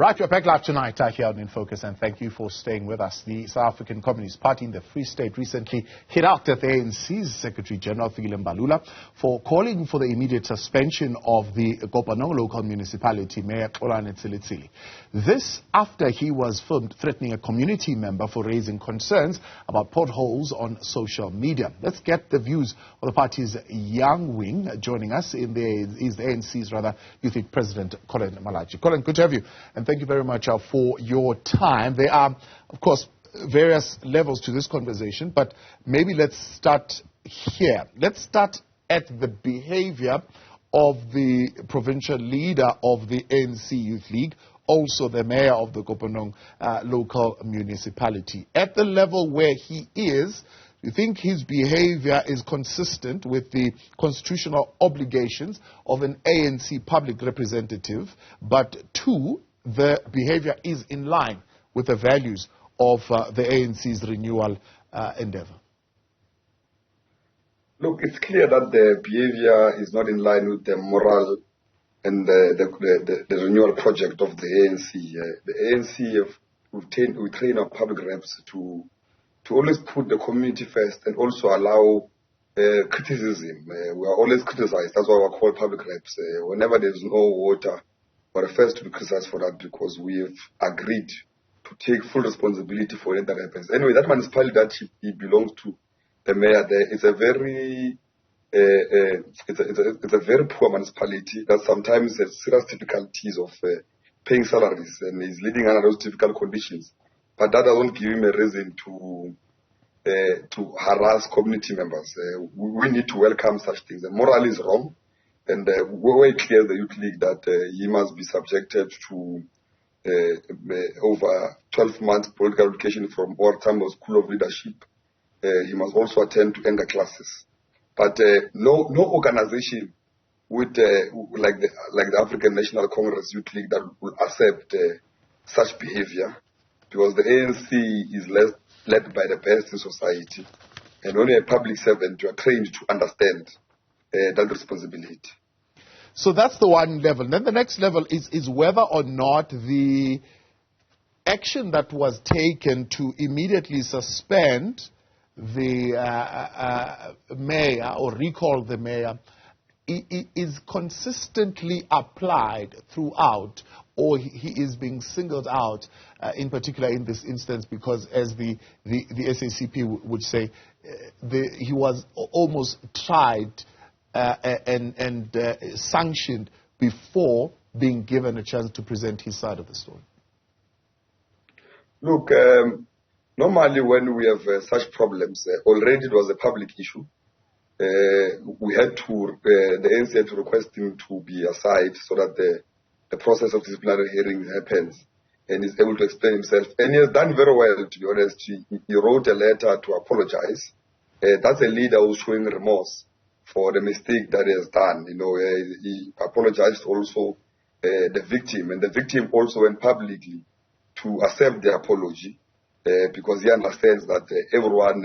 Right, we're back live tonight here on In Focus, and thank you for staying with us. The South African Communist Party in the Free State recently hit out at the ANC's Secretary General Fikile Mbalula for calling for the immediate suspension of the Kopanong Local Municipality Mayor Xolani Tseletsele. This after he was filmed threatening a community member for raising concerns about potholes on social media. Let's get the views of the party's young wing. Joining us is the ANC's Youth League President Collen Malatji. Collen, good to have you. And thank you very much for your time. There are, of course, various levels to this conversation, but maybe let's start here. Let's start at the behavior of the provincial leader of the ANC Youth League, also the mayor of the Kopanong Local Municipality. At the level where he is, do you think his behavior is consistent with the constitutional obligations of an ANC public representative, but two, the behavior is in line with the values of the ANC's renewal endeavor? Look, it's clear that the behavior is not in line with the moral and the renewal project of the ANC. The ANC, we train our public reps to always put the community first and also allow criticism. We are always criticized. That's why we're called public reps. Whenever there's no water, we're the first to be criticized for that because we've agreed to take full responsibility for it that happens. Anyway, that municipality that he belongs to, the mayor there, it's a very it's a very poor municipality that sometimes has serious difficulties of paying salaries, and is living under those difficult conditions. But that doesn't give him a reason to harass community members. We need to welcome such things. The moral is wrong. And we're clear, the Youth League, that he must be subjected to over 12 months political education from Wartime School of Leadership. He must also attend to anger classes. But no organization with like the African National Congress Youth League that will accept such behavior, because the ANC is led by the best in society, and only a public servant you are trained to understand that responsibility. So that's the one level. Then the next level is whether or not the action that was taken to immediately suspend the mayor or recall the mayor is consistently applied throughout, or he is being singled out in particular in this instance because, as the SACP would say, he was almost tried and sanctioned before being given a chance to present his side of the story? Look, normally when we have such problems, already it was a public issue. We had to, the ANC had to request him to be aside so that the process of disciplinary hearing happens and he's able to explain himself. And he has done very well, to be honest. He wrote a letter to apologize. That's a leader who's showing remorse for the mistake that he has done. You know, he apologized also the victim, and the victim also went publicly to accept the apology because he understands that everyone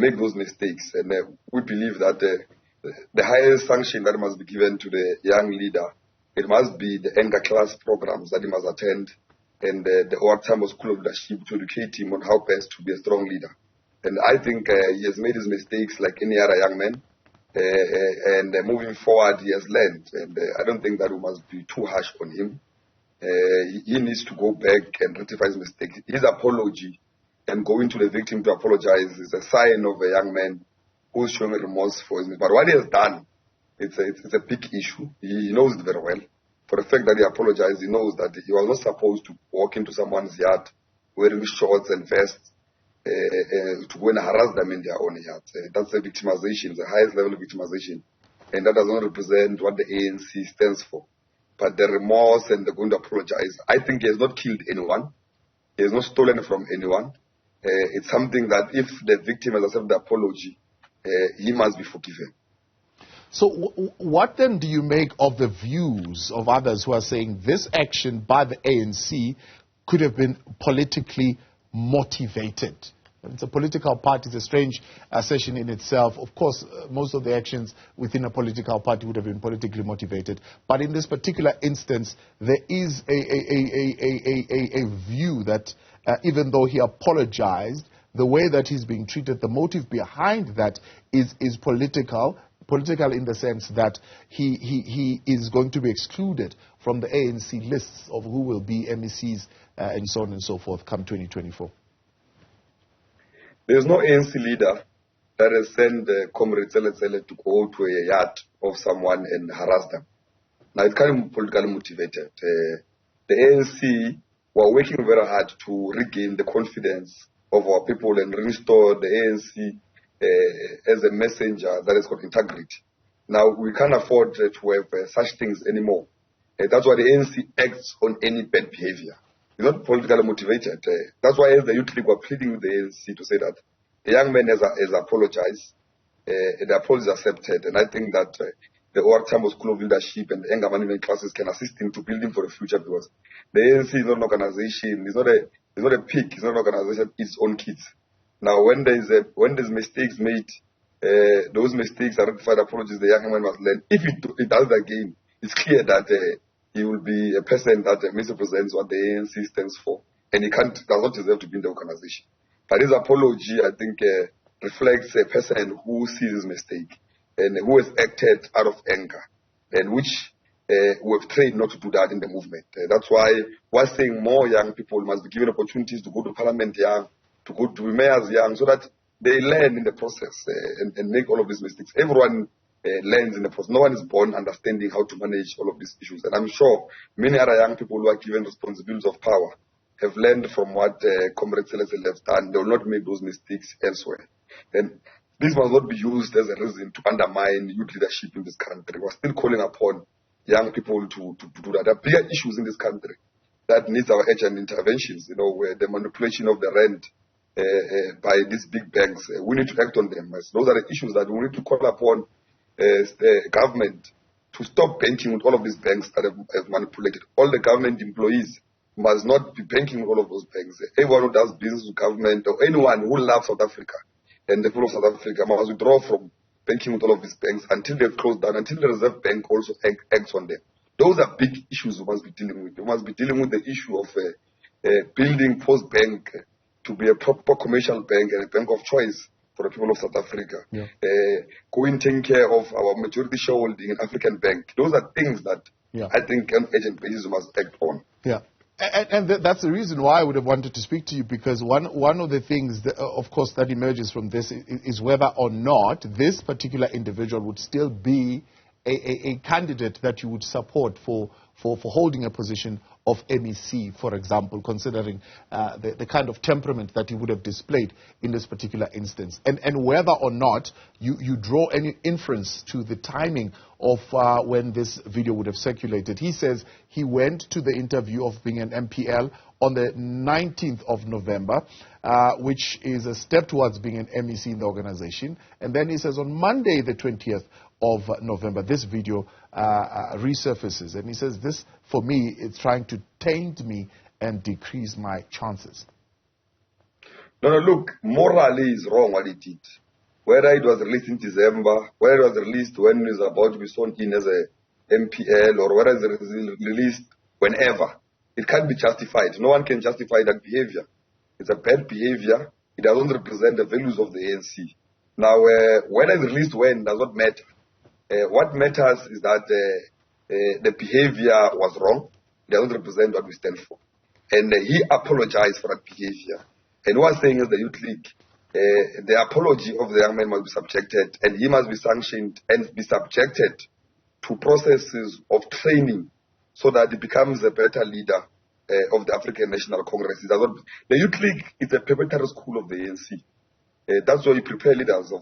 make those mistakes, and we believe that the highest sanction that must be given to the young leader, it must be the anger class programs that he must attend, and the Wartime School of Leadership to educate him on how best to be a strong leader. And I think he has made his mistakes like any other young man. And moving forward, he has learned, and I don't think that we must be too harsh on him. He needs to go back and rectify his mistake. His apology and going to the victim to apologize is a sign of a young man who is showing remorse for his mistake. But what he has done, it's a big issue. He knows it very well. For the fact that he apologized, he knows that he was not supposed to walk into someone's yard wearing shorts and vests to go and harass them in their own yards. That's a victimization, the highest level of victimization. And that does not represent what the ANC stands for. But the remorse and the going to apologize, I think he has not killed anyone. He has not stolen from anyone. It's something that if the victim has accepted the apology, he must be forgiven. So what then do you make of the views of others who are saying this action by the ANC could have been politically motivated? It's a political party. It's a strange session in itself. Of course, most of the actions within a political party would have been politically motivated. But in this particular instance, there is a view that even though he apologized, the way that he's being treated, the motive behind that is political. Political in the sense that he is going to be excluded from the ANC lists of who will be MECs and so on and so forth come 2024. There is no ANC leader that has sent Comrade Tseletseles to go to a yacht of someone and harass them. Now, it's kind of politically motivated. The ANC were working very hard to regain the confidence of our people and restore the ANC as a messenger that has got integrity. Now, we can't afford to have such things anymore. That's why the ANC acts on any bad behavior. It's not politically motivated. That's why as the Youth League were pleading with the ANC to say that the young man has apologized, the apology is accepted, and I think that the Old Tambo School of Leadership and the younger management classes can assist him to build him for the future, because the ANC is not an organization, it's not a peak, it's not an organization, it's own kids. Now, when there's mistakes made, those mistakes are rectified, apologies, the young man must learn. If it does that again, it's clear that he will be a person that misrepresents what the ANC stands for, and he does not deserve to be in the organization. But his apology, I think, reflects a person who sees his mistake and who has acted out of anger, and which we have trained not to do that in the movement. That's why we're saying more young people must be given opportunities to go to parliament young, to go to be mayors young, so that they learn in the process and make all of these mistakes. Everyone learns in the process. No one is born understanding how to manage all of these issues. And I'm sure many other young people who are given responsibilities of power have learned from what Comrade Tseletsele has done. They will not make those mistakes elsewhere. And this must not be used as a reason to undermine youth leadership in this country. We're still calling upon young people to do that. There are bigger issues in this country that needs our urgent interventions, where the manipulation of the rent by these big banks. We need to act on them. Those are the issues that we need to call upon the government to stop banking with all of these banks that have manipulated. All the government employees must not be banking with all of those banks. Everyone who does business with government or anyone who loves South Africa and the people of South Africa must withdraw from banking with all of these banks until they've closed down, until the Reserve Bank also acts on them. Those are big issues we must be dealing with. We must be dealing with the issue of building Post Bank to be a proper commercial bank and a bank of choice for the people of South Africa. Yeah. Going taking care of our majority shareholding in African Bank. Those are things that I think an agent basis must act on. Yeah. And that's the reason why I would have wanted to speak to you, because one of the things, that, of course, that emerges from this is whether or not this particular individual would still be a candidate that you would support for holding a position of MEC, for example, considering the kind of temperament that he would have displayed in this particular instance. And whether or not you draw any inference to the timing of when this video would have circulated. He says he went to the interview of being an MPL on the 19th of November, which is a step towards being an MEC in the organization. And then he says on Monday, the 20th of November, this video resurfaces. And he says, this, for me, it's trying to taint me and decrease my chances. No, look, morally is wrong what he did. Whether it was released in December, whether it was released when he was about to be sworn in as a MPL, or whether it was released whenever, it can't be justified. No one can justify that behavior. It's a bad behavior. It doesn't represent the values of the ANC. Now, whether it's released when does not matter. What matters is that the behavior was wrong. It doesn't represent what we stand for. And he apologized for that behavior. And what I'm saying is the Youth League, the apology of the young man must be subjected, and he must be sanctioned and be subjected to processes of training so that he becomes a better leader of the African National Congress. The Youth League is a preparatory school of the ANC. That's why you prepare leaders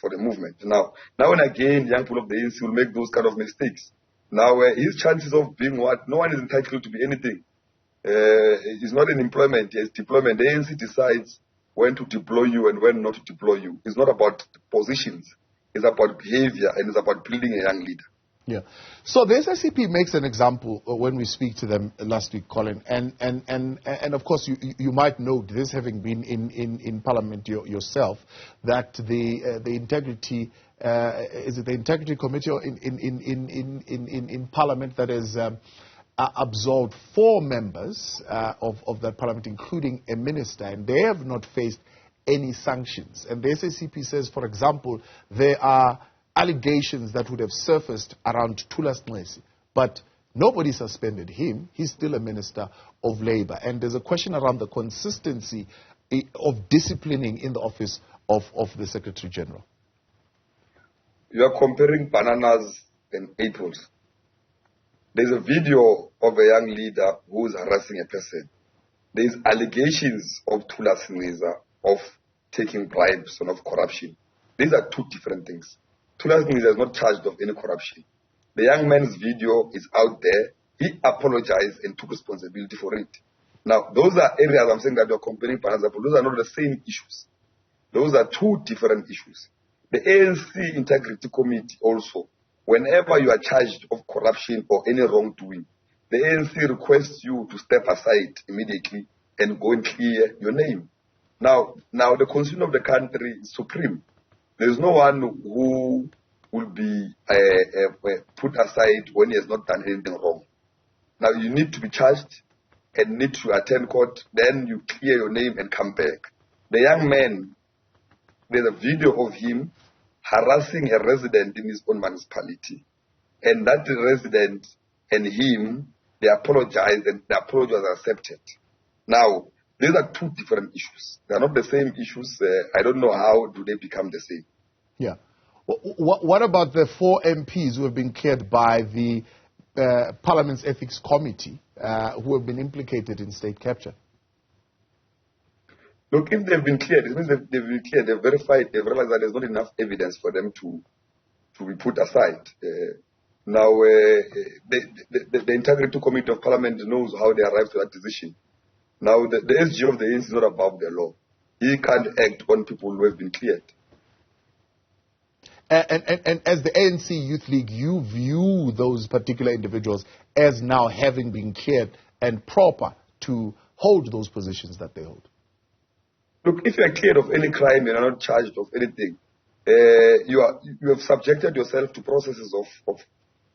for the movement. Now and again, young people of the ANC will make those kind of mistakes. Now, his chances of being what? No one is entitled to be anything. It's not an employment, it's deployment. The ANC decides when to deploy you and when not to deploy you. It's not about positions. It's about behavior, and it's about building a young leader. Yeah. So the SICP makes an example when we speak to them last week, Collen, and of course you might note this, having been in Parliament yourself, that the integrity is it the Integrity Committee or in Parliament that has absolved 4 members of that Parliament, including a minister, and they have not faced any sanctions. And the SACP says, for example, there are allegations that would have surfaced around Tseletseles, but nobody suspended him. He's still a Minister of Labour. And there's a question around the consistency of disciplining in the office of the Secretary General. You are comparing bananas and apples. There's a video of a young leader who is harassing a person. There's allegations of Tseletseles, of taking bribes and of corruption. These are 2 different things. Tseletseles is not charged of any corruption. The young man's video is out there. He apologized and took responsibility for it. Now, those are areas I'm saying that you're comparing bananas and apples. Those are not the same issues. Those are 2 different issues. The ANC Integrity Committee also, whenever you are charged of corruption or any wrongdoing, the ANC requests you to step aside immediately and go and clear your name. Now the constitution of the country is supreme. There is no one who will be put aside when he has not done anything wrong. Now you need to be charged and need to attend court, then you clear your name and come back. The young man, there's a video of him harassing a resident in his own municipality. And that resident and him, they apologized and the apology was accepted. Now, these are 2 different issues. They are not the same issues. I don't know how do they become the same. Yeah. What about the 4 MPs who have been cleared by the Parliament's Ethics Committee who have been implicated in state capture? Look, if they've been cleared, it means they've been cleared, they've verified, they've realized that there's not enough evidence for them to be put aside. Now, the Integrity Committee of Parliament knows how they arrived to that decision. Now, the SG of the ANC is not above the law. He can't act on people who have been cleared. And as the ANC Youth League, you view those particular individuals as now having been cleared and proper to hold those positions that they hold? Look, if you are cleared of any crime and are not charged of anything, you have subjected yourself to processes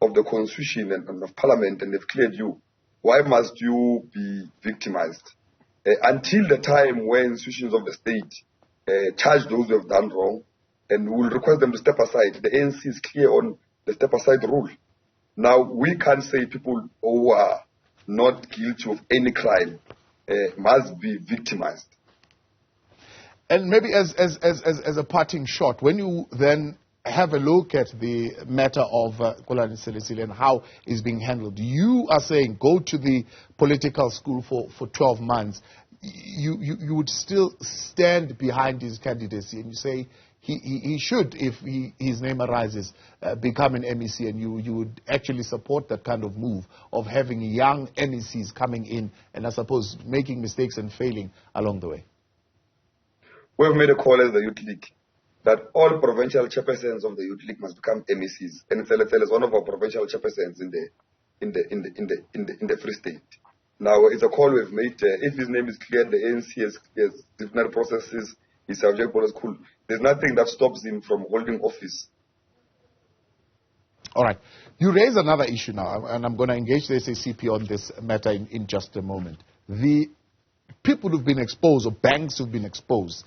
of the Constitution and of Parliament, and they've cleared you. Why must you be victimized? Until the time when institutions of the state charge those who have done wrong and will request them to step aside, the ANC is clear on the step-aside rule. Now, we can't say people who are not guilty of any crime must be victimized. And maybe as a parting shot, when you then have a look at the matter of Xolani Tseletsele and how it's being handled, you are saying go to the political school for 12 months. You would still stand behind his candidacy and you say he should, if his name arises, become an MEC, and you would actually support that kind of move of having young MECs coming in and I suppose making mistakes and failing along the way. We have made a call as the Youth League that all provincial chairpersons of the Youth League must become MECs, and Tseletseles is one of our provincial chairpersons in the Free State. Now, it's a call we've made. If his name is cleared, the ANC has disciplinary processes, he's subject to school. There's nothing that stops him from holding office. All right. You raise another issue now, and I'm going to engage the SACP on this matter in just a moment. The people who've been exposed, or banks who've been exposed,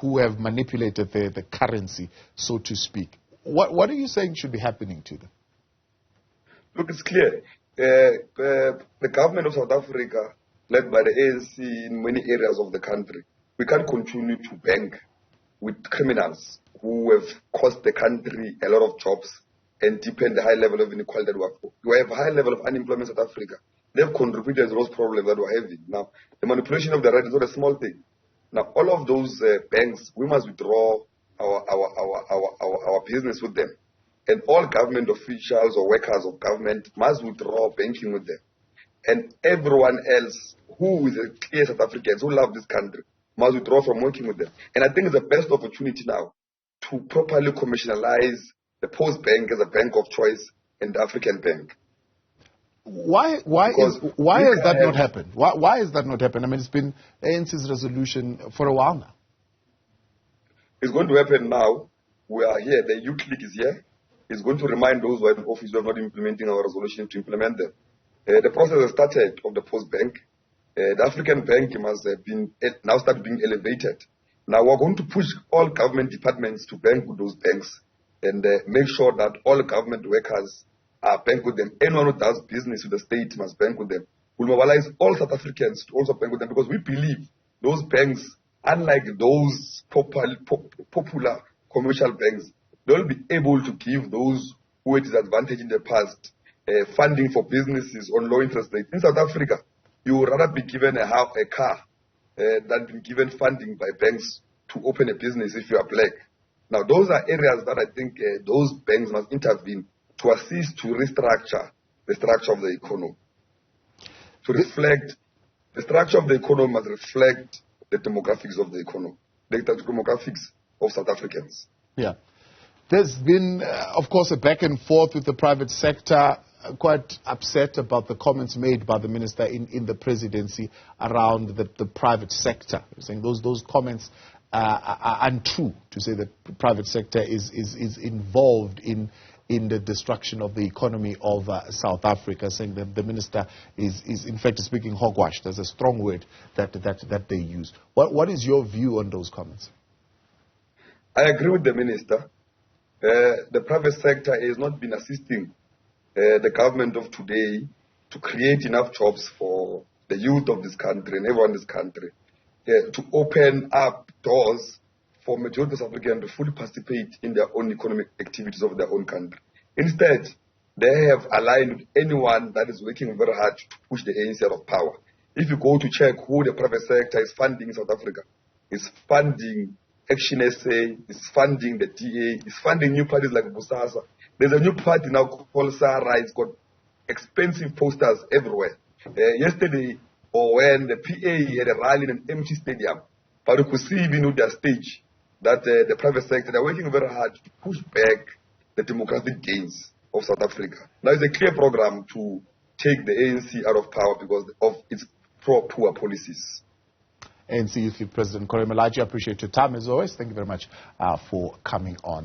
who have manipulated the currency, so to speak. What are you saying should be happening to them? Look, it's clear. The government of South Africa, led by the ANC in many areas of the country, we can't continue to bank with criminals who have cost the country a lot of jobs and deepened the high level of inequality that we have. We have a high level of unemployment in South Africa. They've contributed to those problems that we're having. Now, the manipulation of the rand is not a small thing. Now, all of those banks, we must withdraw our business with them. And all government officials or workers of government must withdraw banking with them. And everyone else who is a clear South Africans who love this country must withdraw from working with them. And I think it's the best opportunity now to properly commercialize the Post Bank as a bank of choice and the African Bank. Why has that not happened? Why has that not happened? I mean, it's been ANC's resolution for a while now. It's going to happen now. We are here. The youth league is here. It's going to remind those who are in office who are not implementing our resolution to implement them. The process has started of the Post Bank. The African Bank must have been now start being elevated. Now we're going to push all government departments to bank with those banks and make sure that all government workers bank with them. Anyone who does business with the state must bank with them. We'll mobilize all South Africans to also bank with them because we believe those banks, unlike those popular commercial banks, they'll be able to give those who were disadvantaged in the past funding for businesses on low interest rates. In South Africa, you would rather be given a car than be given funding by banks to open a business if you are black. Now, those are areas that I think those banks must intervene to assist to restructure the structure of the economy. To reflect, the structure of the economy must reflect the demographics of the economy, the demographics of South Africans. Yeah. There's been, of course, a back and forth with the private sector, quite upset about the comments made by the minister in the presidency around the private sector, saying those comments are untrue, to say that the private sector is involved in the destruction of the economy of South Africa, saying that the minister is in fact speaking hogwash. There's a strong word that they use. What is your view on those comments? I agree with the minister. The private sector has not been assisting the government of today to create enough jobs for the youth of this country and everyone in this country, to open up doors for majority of South Africans to fully participate in their own economic activities of their own country. Instead, they have aligned with anyone that is working very hard to push the ANC out of power. If you go to check who the private sector is funding in South Africa, it's funding Action SA, it's funding the DA, it's funding new parties like Busasa. There's a new party now called Sahara. It's got expensive posters everywhere. Yesterday, or when the PA had a rally in an empty stadium, but you could see even with their stage that the private sector, they're working very hard to push back the democratic gains of South Africa. Now it's a clear program to take the ANC out of power because of its poor policies. ANC Youth League President Fikile Mbalula, I appreciate your time as always. Thank you very much for coming on.